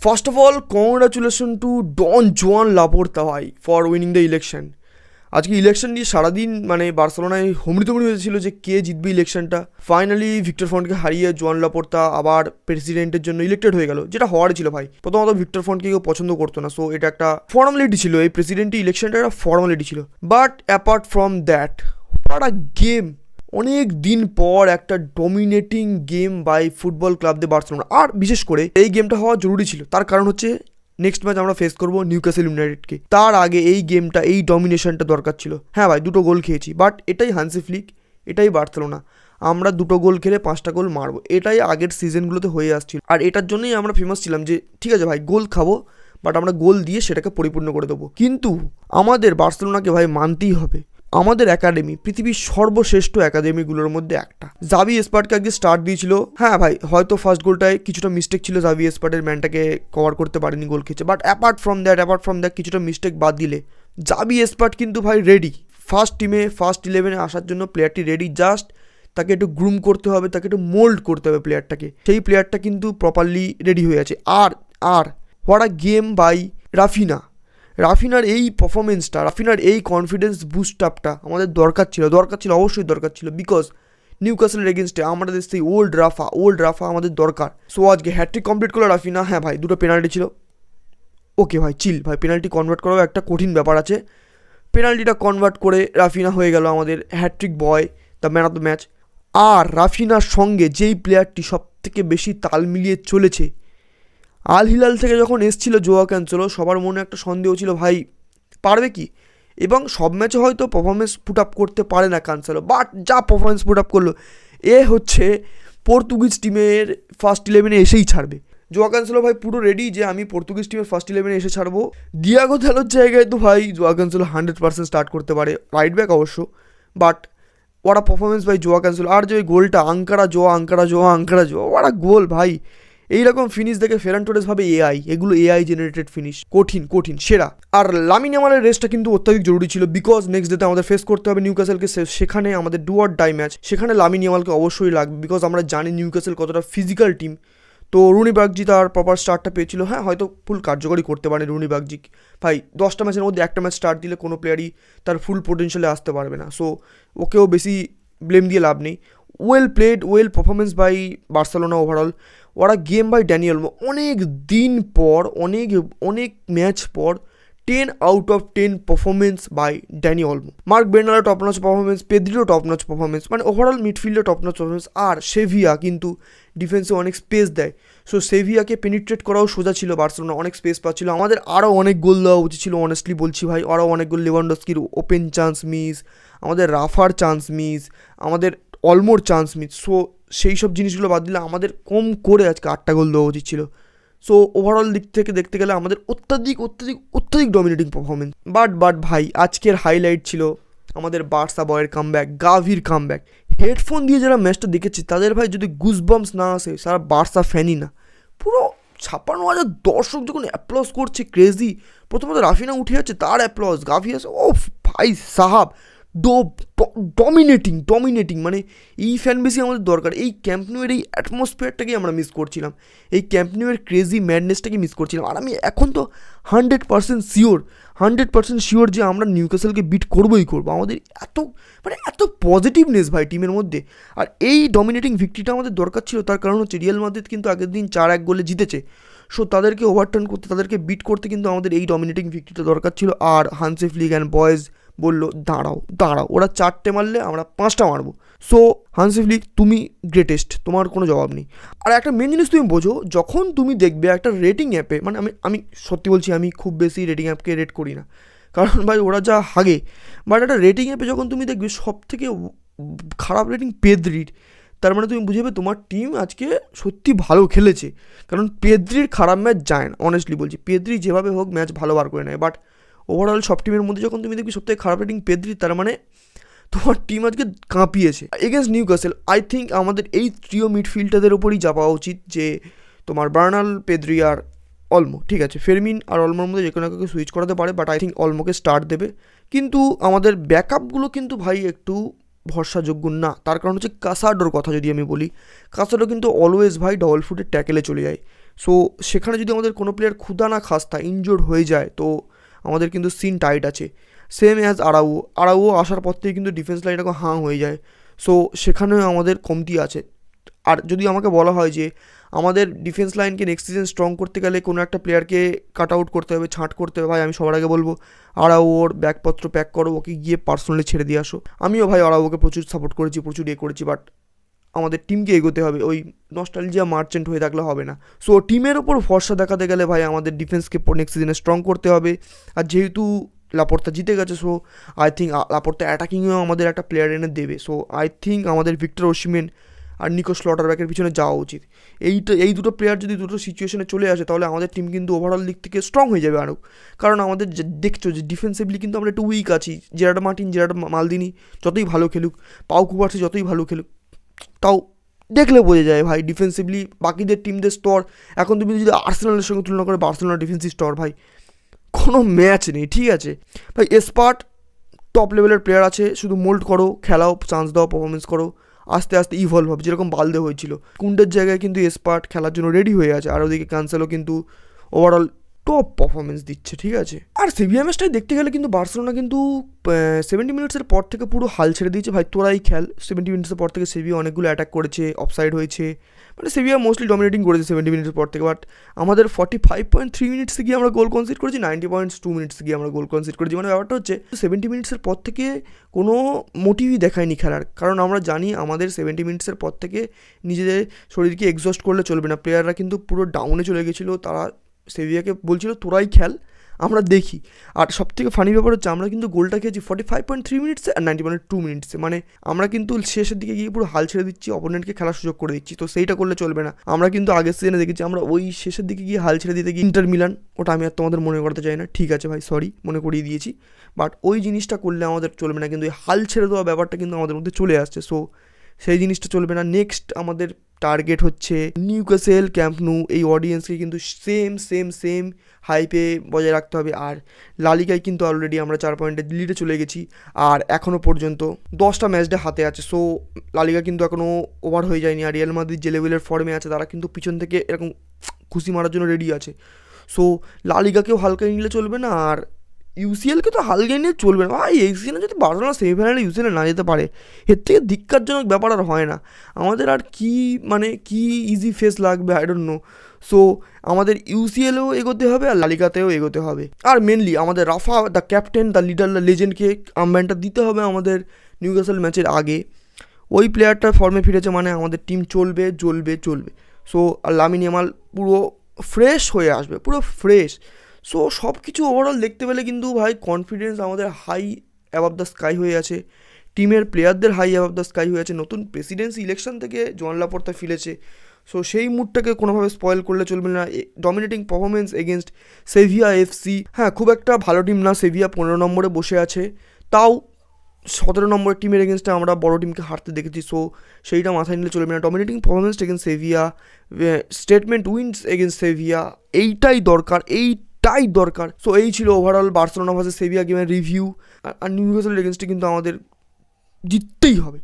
First of all congratulation to Don Joan Laporta ভাই for winning the election. আজকে election নিয়ে সারাদিন মানে বার্সেলোনায় হুমড়ি হয়েছিল যে কে জিতবে ইলেকশনটা। ফাইনালি ভিক্টর ফন্টকে হারিয়ে জোয়ান লাপোর্তা আবার প্রেসিডেন্টের জন্য ইলেক্টেড হয়ে গেল, যেটা হওয়ার ছিল ভাই। প্রথমত ভিক্টর ফন্টকে কেউ পছন্দ করতো না, সো এটা একটা ফর্মালিটি ছিল, এই প্রেসিডেন্টের ইলেকশনটা একটা ফর্মালিটি ছিল। But apart from that, what a game! অনেক দিন পর একটা dominating game by football club de Barcelona. আর বিশেষ করে এই গেমটা হওয়া জরুরি ছিল, তার কারণ হচ্ছে নেক্সট ম্যাচ আমরা ফেস করবো নিউক্যাসল ইউনাইটেডকে। তার আগে এই গেমটা, এই ডমিনেশনটা দরকার ছিল। হ্যাঁ ভাই, 2টো গোল খেয়েছি, বাট এটাই হান্সি ফ্লিক, এটাই বার্সেলোনা। আমরা 2টো গোল খেলে 5টা গোল মারবো, এটাই আগের সিজনগুলোতে হয়ে আসছিল। আর এটার জন্যই আমরা ফেমাস ছিলাম যে ঠিক আছে ভাই, গোল খাবো, বাট আমরা গোল দিয়ে সেটাকে পরিপূর্ণ করে দেবো। কিন্তু আমাদের বার্সেলোনাকে ভাই মানতেই হবে, আমাদের একাডেমি পৃথিবীর সর্বশ্রেষ্ঠ একাডেমিগুলোর মধ্যে একটা। জাভি এসপার্টকে আজকে স্টার্ট দিয়েছিল। হ্যাঁ ভাই, হয়তো ফার্স্ট গোলটায় কিছুটা মিস্টেক ছিল, জাভি এসপার্টের ম্যানটাকে কভার করতে পারেনি, গোল খেয়েছে। বাট অ্যাপার্ট ফ্রম দ্যাট কিছুটা মিস্টেক বাদ দিলে জাভি এসপার্ট কিন্তু ভাই রেডি। ফার্স্ট টিমে, ফার্স্ট 11-এ আসার জন্য প্লেয়ারটি রেডি। জাস্ট তাকে একটু গ্রুম করতে হবে, তাকে একটু মোল্ড করতে হবে প্লেয়ারটাকে। সেই প্লেয়ারটা কিন্তু প্রপারলি রেডি হয়ে আছে। আর আর what a game by Raphinha. রাফিনার এই পারফরমেন্সটা, রাফিনার এই কনফিডেন্স বুস্ট আপটা আমাদের দরকার ছিল, অবশ্যই দরকার ছিল। বিকজ নিউক্যাসলের এগেনস্টে আমাদের সেই ওল্ড রাফা আমাদের দরকার। সো আজকে হ্যাট্রিক কমপ্লিট করলো রাফিনা। হ্যাঁ ভাই, 2টো পেনাল্টি ছিল। ওকে ভাই, চিল ভাই, পেনাল্টি কনভার্ট করাও একটা কঠিন ব্যাপার আছে। পেনাল্টিটা কনভার্ট করে রাফিনা হয়ে গেল আমাদের hattrick boy, the man of the match. আর রাফিনার সঙ্গে যেই প্লেয়ারটি সব থেকে বেশি তাল মিলিয়ে চলেছে, আল হিলাল থেকে যখন এসছিল জোয়া ক্যান্সেলো, সবার মনে একটা সন্দেহ ছিল ভাই পারবে কি। এবং সব ম্যাচে হয়তো পারফরমেন্স পুট আপ করতে পারে না ক্যান্সেলো, বাট যা পারফরমেন্স পুট আপ করলো, এ হচ্ছে পর্তুগিজ টিমের ফার্স্ট 11-এ এসেই ছাড়বে। জোয়া ক্যান্সেলো ভাই পুরো রেডি যে আমি পর্তুগিজ টিমের ফার্স্ট 11-এ এসে ছাড়বো। দিয়াগো দ্যালোর জায়গায় তো ভাই জোয়া ক্যান্সেলো 100% স্টার্ট করতে পারে, রাইট ব্যাক অবশ্য। বাট ওয়াটা পারফরমেন্স ভাই জোয়া ক্যান্সেলো। আর যে ওই গোলটা আঙ্কারা জোয়া, ওয়াটা গোল ভাই! এইরকম ফিনিশ দেখে ফেরান টোরেস ভাবে এগুলো এআই জেনারেটেড ফিনিশ, কঠিন সেরা। আর লামিন ইয়ামালের রেসটা কিন্তু অত্যাধিক জরুরি ছিল, বিকজ নেক্সট ডেতে আমাদের ফেস করতে হবে নিউক্যাসলকে। সেখানে আমাদের ডু অর ডাই ম্যাচ, সেখানে লামিন ইয়ামালকে অবশ্যই লাগবে, বিকজ আমরা জানি নিউক্যাসল কতটা ফিজিক্যাল টিম। তো রুনি বাগজি তার প্রপার স্টার্টটা পেয়েছিল। হ্যাঁ, হয়তো ফুল কার্যকরী করতে পারে রুনি বাগজি ভাই। 10টা ম্যাচের মধ্যে একটা ম্যাচ স্টার্ট দিলে কোনো প্লেয়ারই তার ফুল পোটেনশিয়ালে আসতে পারবে না। সো ওকেও বেশি ব্লেম দিয়ে লাভ নেই। Well played, well performance by Barcelona overall. ওরা গেম বাই ড্যানি অলমো। অনেক দিন পর, অনেক ম্যাচ পর 10 out of 10 performance by Dani Olmo. Marc বের্নারও টপ নচ পারফরমেন্স, পেদ্রিও টপ নচ পারফরমেন্স, মানে ওভারঅল মিডফিল্ডে টপ নচ পারফরমেন্স। আর সেভিয়া কিন্তু ডিফেন্সে অনেক স্পেস দেয়, সো সেভিয়াকে পেনিট্রেট করাও সোজা ছিল বার্সেলোনা, অনেক স্পেস পাচ্ছিল। আমাদের আরও অনেক গোল দেওয়া উচিত ছিল, অনেস্টলি বলছি ভাই। আরও অনেক গোল, লেভানডস্কির ওপেন চান্স মিস, আমাদের রাফার চান্স মিস, আমাদের অলমোর চান্স মিস। সো সেই সব জিনিসগুলো বাদ দিলে আমাদের কম করে আজকে 8টা গোল দেওয়া উচিত ছিল। সো ওভারঅল দিক থেকে দেখতে গেলে আমাদের অত্যাধিক ডমিনেটিং পারফরমেন্স। বাট ভাই, আজকের হাইলাইট ছিল আমাদের বার্সা বয়ের কামব্যাক, গাভির কামব্যাক। হেডফোন দিয়ে যারা ম্যাচটা দেখেছে তাদের ভাই যদি গুজবাম্পস না আসে, সারা বার্সা ফ্যানই না। পুরো 56,000 দর্শক যখন অ্যাপ্লজ করছে, ক্রেজি। প্রথমত রাফিনা উঠে যাচ্ছে, তার অ্যাপ্লজ, গাভি আছে, ও ভাই সাহাব, ডমিনেটিং। মানে এই ফ্যান বেশি আমাদের দরকার। এই ক্যাম্প নিউয়ের এই অ্যাটমসফিয়ারটাকেই আমরা মিস করছিলাম, এই ক্যাম্প নিউয়ের ক্রেজি ম্যাডনেসটাকে মিস করছিলাম। আর আমি এখন তো 100% শিওর যে আমরা নিউক্যাসলকে বিট করবোই করবো। আমাদের এত পজিটিভনেস ভাই টিমের মধ্যে। আর এই ডমিনেটিং ভিক্টরিটা আমাদের দরকার ছিল, তার কারণ হচ্ছে রিয়াল মাদ্রিদ কিন্তু আগের দিন 4-1 গোলে জিতেছে। সো তাদেরকে ওভারটার্ন করতে, তাদেরকে বিট করতে কিন্তু আমাদের এই ডমিনেটিং ভিক্টরিটা দরকার ছিল। আর হান্সি ফ্লিক অ্যান্ড বয়েজ বললো দাঁড়াও, ওরা 4টে মারলে আমরা 5টা মারবো। সো হান্সি ফ্লিক, তুমি গ্রেটেস্ট, তোমার কোনো জবাব নেই। আর একটা মেন জিনিস তুমি বোঝো, যখন তুমি দেখবে একটা রেটিং অ্যাপে, মানে আমি সত্যি বলছি, আমি খুব বেশি রেটিং অ্যাপকে রেট করি না, কারণ ভাই ওরা যা হাগে। বাট একটা রেটিং অ্যাপে যখন তুমি দেখবে সব থেকে খারাপ রেটিং পেদ্রির, তার মানে তুমি বুঝবে তোমার টিম আজকে সত্যি ভালো খেলেছে। কারণ পেদ্রির খারাপ ম্যাচ যায় না, অনেস্টলি বলছি। পেদ্রি যেভাবে হোক ম্যাচ ভালো বার করে নেয়, বাট ওভারঅল সব টিমের মধ্যে যখন তুমি দেখবি সবথেকে খারাপ রেটিং পেদ্রি, তার মানে তোমার টিম আজকে কাঁপিয়েছে এগেনস্ট নিউক্যাসল। আই থিঙ্ক আমাদের এই ট্রিও মিডফিল্ডারদের ওপরই যাওয়া উচিত, যে তোমার বার্নাল, পেদ্রি আর অলমো। ঠিক আছে, ফেরমিন আর অলমোর মধ্যে যে কোনো কাউকে সুইচ করাতে পারে, বাট আই থিঙ্ক অলমোকে স্টার্ট দেবে। কিন্তু আমাদের ব্যাকআপগুলো কিন্তু ভাই একটু ভরসাযোগ্য না। তার কারণ হচ্ছে কাসাডোর কথা যদি আমি বলি, কাসাডো কিন্তু অলওয়েজ ভাই ডবল ফুটের ট্যাকেলে চলে যায়। সো সেখানে যদি আমাদের কোনো প্লেয়ার ক্ষুধা না খাস্তা ইনজোর্ড হয়ে যায় তো আমাদের কিন্তু সিন টাইট আছে। সেম অ্যাজ আরাউ আসার পর থেকে কিন্তু ডিফেন্স লাইন এরকম হাঁ হয়ে যায়। সো সেখানেও আমাদের কমতি আছে। আর যদি আমাকে বলা হয় যে আমাদের ডিফেন্স লাইনকে নেক্সট সিজন স্ট্রং করতে গেলে কোনো একটা প্লেয়ারকে কাট আউট করতে হবে, ছাঁট করতে হবে, ভাই আমি সবার আগে বলবো আরাউর ব্যাগপত্র প্যাক করো, ওকে গিয়ে পার্সোনালি ছেড়ে দিয়ে আসো। আমিও ভাই আরাউকে প্রচুর সাপোর্ট করেছি, প্রচুর করেছি, বাট আমাদের টিমকে এগোতে হবে, ওই নস্টালজিয়া মার্চেন্ট হয়ে থাকলে হবে না। সো টিমের ওপর ভরসা দেখাতে গেলে ভাই আমাদের ডিফেন্সকে নেক্সট সিজনে স্ট্রং করতে হবে। আর যেহেতু লাপোর্তা জিতে গেছে, সো আই থিঙ্ক লাপোর্তা অ্যাটাকিংয়েও আমাদের একটা প্লেয়ার এনে দেবে। সো আই থিঙ্ক আমাদের ভিক্টর ওসিমেন আর নিকো স্লটারব্যাকের পিছনে যাওয়া উচিত। এই দুটো প্লেয়ার যদি দুটো সিচুয়েশনে চলে আসে তাহলে আমাদের টিম কিন্তু ওভারঅল দিক থেকে স্ট্রং হয়ে যাবে আরও। কারণ আমাদের দেখছো যে ডিফেন্সিভলি কিন্তু আমরা একটু উইক আছি। জেরার্ড মার্টিন, জেরার্ড মালদিনি যতই ভালো খেলুক, পাউ কুবার্সি যতই ভালো খেলুক, তাও দেখলে বোঝা যায় ভাই ডিফেন্সিভলি বাকিদের টিমদের স্তর। এখন তুমি যদি আর্সেনালের সঙ্গে তুলনা করে, বার্সেলোনার ডিফেন্সিভ স্তর ভাই কোনো ম্যাচ নেই, ঠিক আছে ভাই। এসপার্ট টপ লেভেলের প্লেয়ার আছে, শুধু মোল্ড করো, খেলাও, চান্স দাও, পারফরমেন্স করো, আস্তে আস্তে ইভলভ হবে, যেরকম বালদে হয়েছিল। কুন্ডের জায়গায় কিন্তু এসপার্ট খেলার জন্য রেডি হয়ে আছে, আর ওদিকে ক্যান্সেলও কিন্তু ওভারঅল টপ পারফরমেন্স দিচ্ছে, ঠিক আছে। আর সেভিয়া ম্যাচটাই দেখতে গেলে কিন্তু বার্সেলোনা কিন্তু 70 মিনিটসের পর থেকে পুরো হাল ছেড়ে দিয়েছে, ভাই তোরাই খেল। 70 মিনিটসের পর থেকে সেভিয়া অনেকগুলো অ্যাটাক করেছে, অফসাইড হয়েছে, মানে সেভিয়া মোস্টলি ডমিনেটিং করেছে 70 মিনিটের পর থেকে। বাট আমাদের 45.3 মিনিটসে গিয়ে আমরা গোল কনসিড করেছি, 90.2 মিনিটসে গিয়ে আমরা গোল কনসিড করেছি। মানে ব্যাপারটা হচ্ছে 70 মিনিটসের পর থেকে কোনো মোটিভই দেখায়নি খেলার, কারণ আমরা জানি আমাদের 70 মিনিটসের পর থেকে নিজেদের শরীরকে এক্সস্ট করলে চলবে না। প্লেয়াররা কিন্তু পুরো ডাউনে চলে গেছিলো, তারা সেভিয়াকে বলছিল তোরাই খেল, আমরা দেখি। আর সবথেকে ফানি ব্যাপার হচ্ছে আমরা কিন্তু গোলটা খেয়েছি 45.3 মিনিটসে আর 90.2 মিনিটসে। মানে আমরা কিন্তু শেষের দিকে গিয়ে পুরো হাল ছেড়ে দিচ্ছি, অপোনেন্টকে খেলার সুযোগ করে দিচ্ছি। তো সেইটা করলে চলবে না। আমরা কিন্তু আগের সিজনে দেখেছি আমরা ওই শেষের দিকে গিয়ে হাল ছেড়ে দিতে গিয়ে ইন্টার মিলান, ওটা আমি আর তোমাদের মনে করতে চাই না, ঠিক আছে ভাই, সরি মনে করিয়ে দিয়েছি। বাট ওই জিনিসটা করলে আমাদের চলবে না, কিন্তু এই হাল ছেড়ে দেওয়া ব্যাপারটা কিন্তু আমাদের মধ্যে চলে আসছে। সো সেই জিনিসটা চলবে না। নেক্সট আমাদের টার্গেট হচ্ছে নিউক্যাসল, ক্যাম্প নু, এই অডিয়েন্সকে কিন্তু সেম হাইপে বজায় রাখতে হবে। আর লালিগায় কিন্তু অলরেডি আমরা 4 পয়েন্টের লিডে চলে গেছি, আর এখনও পর্যন্ত 10টা ম্যাচটা হাতে আছে। সো লালিগা কিন্তু এখনও ওভার হয়ে যায়নি। আর রিয়াল মাদ্রিদ যে লেভেলের ফর্মে আছে, তারা কিন্তু পিছন থেকে এরকম খুশি মারার জন্য রেডি আছে। সো লালিগাকেও হালকা নিলে চলবে না, আর ইউসিএলকে তো হালকা নিয়ে চলবে না ভাই। এই সিজনে যদি বার্সেলোনা সেমিফাইনালে ইউসিএলে না যেতে পারে, এর থেকে ধিক্কারজনক ব্যাপার আর হয় না। আমাদের আর কি মানে কি ইজি ফেস লাগবে, আই ডোন্ট নো। সো আমাদের ইউসিএলেও এগোতে হবে আর লালিগাতেও এগোতে হবে। আর মেনলি আমাদের Rafa the captain, the leader, the লেজেন্ডকে আম্বানটা দিতে হবে আমাদের নিউক্যাসল ম্যাচের আগে। ওই প্লেয়ারটার ফর্মে ফিরেছে মানে আমাদের টিম চলবে। সো লামিন ইয়ামাল পুরো ফ্রেশ হয়ে আসবে, পুরো ফ্রেশ। সো সব কিছু ওভারঅল দেখতে পেলে কিন্তু ভাই কনফিডেন্স আমাদের হাই অ্যাবাভ দ্য স্কাই হয়ে আছে, টিমের প্লেয়ারদের হাই অ্যাবাভ দ্য স্কাই হয়ে আছে। নতুন প্রেসিডেন্সি ইলেকশন থেকে জোয়ান লাপোর্তা ফিরেছে, সো সেই মুডটাকে কোনোভাবে স্পয়েল করলে চলবে না। ডমিনেটিং পারফরমেন্স এগেনস্ট সেভিয়া এফসি, হ্যাঁ খুব একটা ভালো টিম না, সেভিয়া 15 নম্বরে বসে আছে, তাও 17 নম্বরের টিমের এগেনস্টে আমরা বড় টিমকে হারতে দেখেছি। সো সেইটা মাথায় নিলে চলবে না। Dominating performance against Sevilla, statement wins against Sevilla, এইটাই দরকার। সো এই ছিল ওভারঅল বার্সেলোনা ভার্সেস সেভিয়া গেমের রিভিউ। আর নিউক্যাসল এগেনস্টে কিন্তু আমাদের জিততেই হবে।